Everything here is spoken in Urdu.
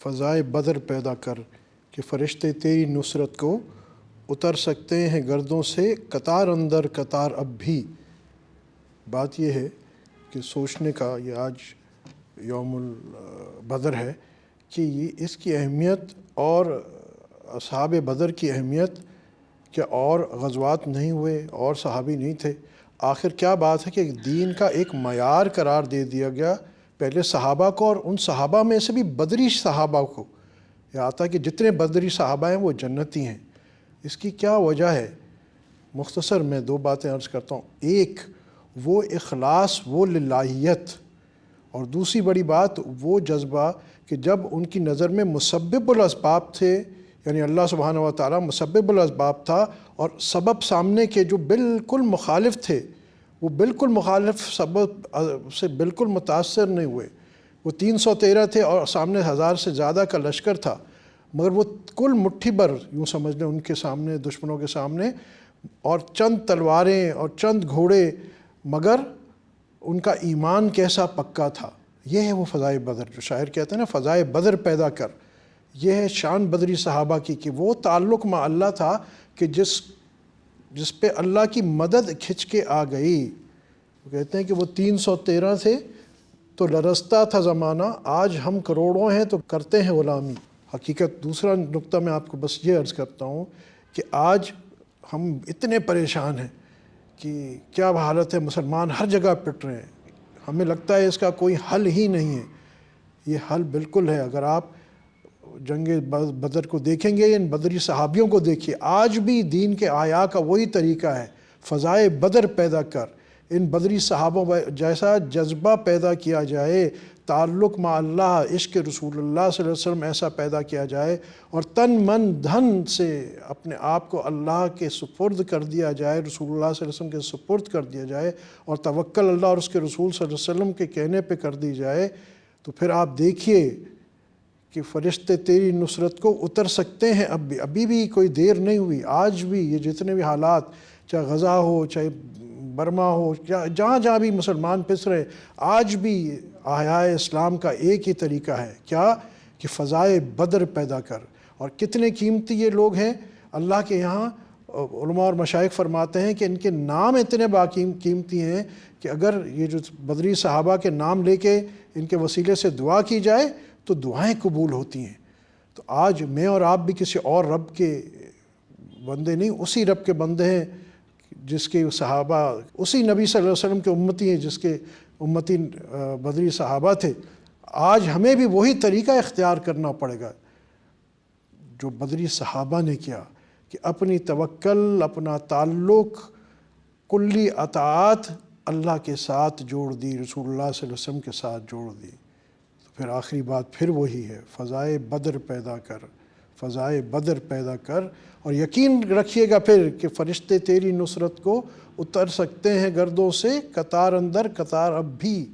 فضائے بدر پیدا کر کہ فرشتے تیری نصرت کو اتر سکتے ہیں گردوں سے قطار اندر قطار اب بھی۔ بات یہ ہے کہ سوچنے کا، یہ آج یوم البدر ہے، کہ یہ اس کی اہمیت اور اصحاب بدر کی اہمیت کہ اور غزوات نہیں ہوئے اور صحابی نہیں تھے، آخر کیا بات ہے کہ دین کا ایک معیار قرار دے دیا گیا پہلے صحابہ کو، اور ان صحابہ میں سے بھی بدری صحابہ کو۔ یہ آتا ہے کہ جتنے بدری صحابہ ہیں وہ جنتی ہیں۔ اس کی کیا وجہ ہے؟ مختصر میں دو باتیں عرض کرتا ہوں۔ ایک، وہ اخلاص، وہ للہیت، اور دوسری بڑی بات وہ جذبہ کہ جب ان کی نظر میں مسبب الاسباب تھے، یعنی اللہ سبحانہ و تعالیٰ مسبب الاسباب تھا، اور سبب سامنے کے جو بالکل مخالف تھے وہ بالکل مخالف سبب سے بالکل متاثر نہیں ہوئے۔ وہ 313 تھے اور سامنے 1000 سے زیادہ کا لشکر تھا، مگر وہ کل مٹھی بھر یوں سمجھ لیں ان کے سامنے، دشمنوں کے سامنے، اور چند تلواریں اور چند گھوڑے، مگر ان کا ایمان کیسا پکا تھا۔ یہ ہے وہ فضائے بدر، جو شاعر کہتے ہیں نا فضائے بدر پیدا کر۔ یہ ہے شان بدری صحابہ کی کہ وہ تعلق مع اللہ تھا کہ جس پہ اللہ کی مدد کھنچ کے آ گئی۔ وہ کہتے ہیں کہ وہ 313 تھے تو لرزتا تھا زمانہ، آج ہم کروڑوں ہیں تو کرتے ہیں غلامی۔ حقیقت دوسرا نقطہ میں آپ کو بس یہ عرض کرتا ہوں کہ آج ہم اتنے پریشان ہیں کہ کیا حالت ہے، مسلمان ہر جگہ پٹ رہے ہیں، ہمیں لگتا ہے اس کا کوئی حل ہی نہیں ہے۔ یہ حل بالکل ہے۔ اگر آپ جنگ بدر کو دیکھیں گے، ان بدری صحابیوں کو دیکھیے، آج بھی دین کے احیاء کا وہی طریقہ ہے، فضائے بدر پیدا کر، ان بدری صحابوں جیسا جذبہ پیدا کیا جائے، تعلق مع اللہ، عشق رسول اللہ صلی اللہ علیہ وسلم ایسا پیدا کیا جائے، اور تن من دھن سے اپنے آپ کو اللہ کے سپرد کر دیا جائے، رسول اللہ صلی اللہ علیہ وسلم کے سپرد کر دیا جائے، اور توکل اللہ اور اس کے رسول صلی اللہ علیہ وسلم کے کہنے پہ کر دی جائے، تو پھر آپ دیکھیے کہ فرشتے تیری نصرت کو اتر سکتے ہیں۔ ابھی بھی کوئی دیر نہیں ہوئی۔ آج بھی یہ جتنے بھی حالات، چاہے غزہ ہو، چاہے برما ہو، جہاں جہاں بھی مسلمان پس رہے، آج بھی احیاء اسلام کا ایک ہی طریقہ ہے، کیا کہ فضائے بدر پیدا کر۔ اور کتنے قیمتی یہ لوگ ہیں اللہ کے یہاں۔ علماء اور مشائخ فرماتے ہیں کہ ان کے نام اتنے قیمتی ہیں کہ اگر یہ جو بدری صحابہ کے نام لے کے ان کے وسیلے سے دعا کی جائے تو دعائیں قبول ہوتی ہیں۔ تو آج میں اور آپ بھی کسی اور رب کے بندے نہیں، اسی رب کے بندے ہیں جس کے صحابہ، اسی نبی صلی اللہ علیہ وسلم کے امتی ہیں جس کے امتی بدری صحابہ تھے۔ آج ہمیں بھی وہی طریقہ اختیار کرنا پڑے گا جو بدری صحابہ نے کیا، کہ اپنی توکل، اپنا تعلق، کلی اطاعت اللہ کے ساتھ جوڑ دی، رسول اللہ صلی اللہ علیہ وسلم کے ساتھ جوڑ دی۔ تو پھر آخری بات پھر وہی ہے، فضائے بدر پیدا کر، فضائے بدر پیدا کر، اور یقین رکھیے گا پھر کہ فرشتے تیری نصرت کو اتر سکتے ہیں گردوں سے قطار اندر قطار اب بھی۔